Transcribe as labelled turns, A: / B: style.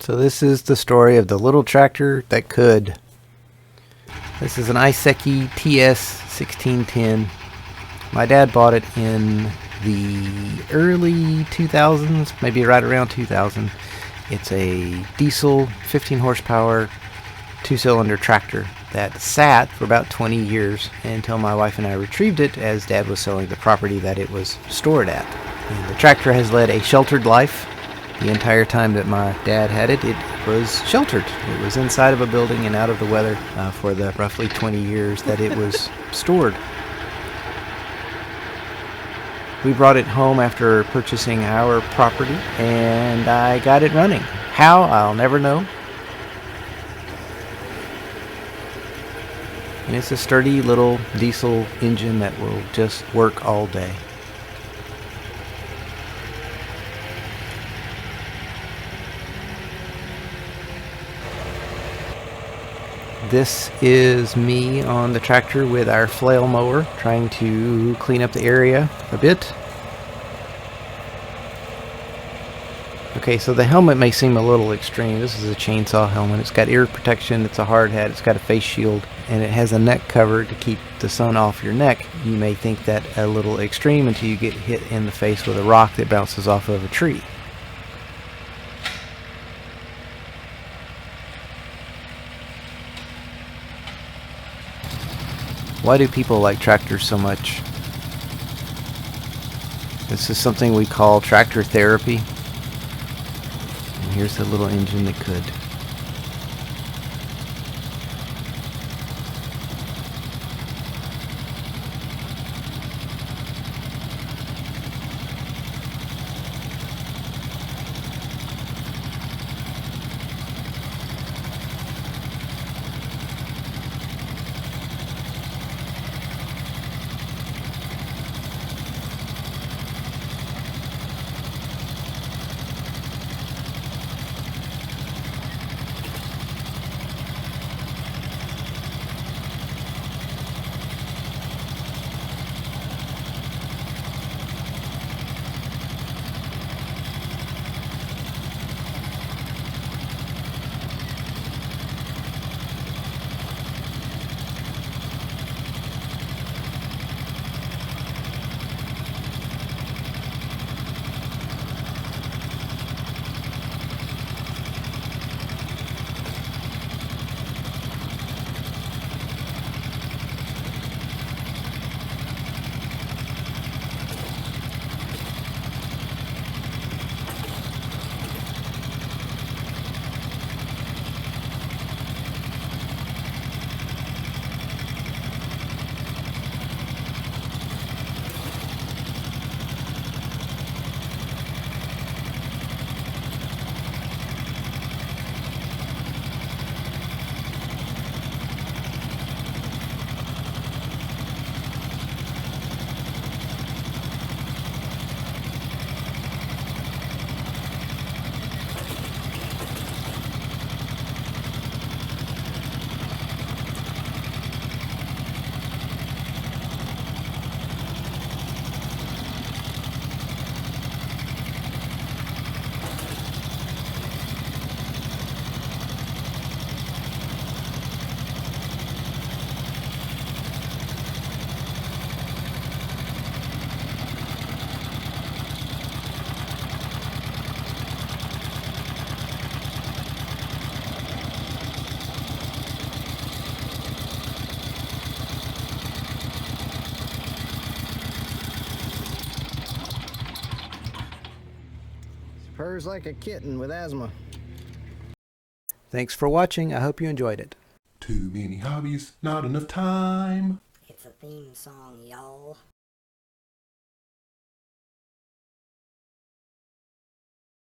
A: So this is the story of the little tractor that could. This is an Iseki TS1610. My dad bought it in the early 2000s, maybe right around 2000. It's a diesel 15 horsepower 2-cylinder tractor that sat for about 20 years until my wife and I retrieved it as Dad was selling the property that it was stored at. And the tractor has led a sheltered life. The entire time that my dad had it, it was sheltered. It was inside of a building and out of the weather for the roughly 20 years that it was stored. We brought it home after purchasing our property, and I got it running. How? I'll never know. And it's a sturdy little diesel engine that will just work all day. This is me on the tractor with our flail mower trying to clean up the area a bit. Okay, so the helmet may seem a little extreme. This is a chainsaw helmet. It's got ear protection, it's a hard hat, it's got a face shield, and it has a neck cover to keep the sun off your neck. You may think that a little extreme until you get hit in the face with a rock that bounces off of a tree. Why do people like tractors so much? This is something we call tractor therapy. And here's the little engine that could.
B: Purrs like a kitten with asthma.
A: Thanks for watching. I hope you enjoyed it.
C: Too many hobbies, not enough time.
D: It's a theme song, y'all.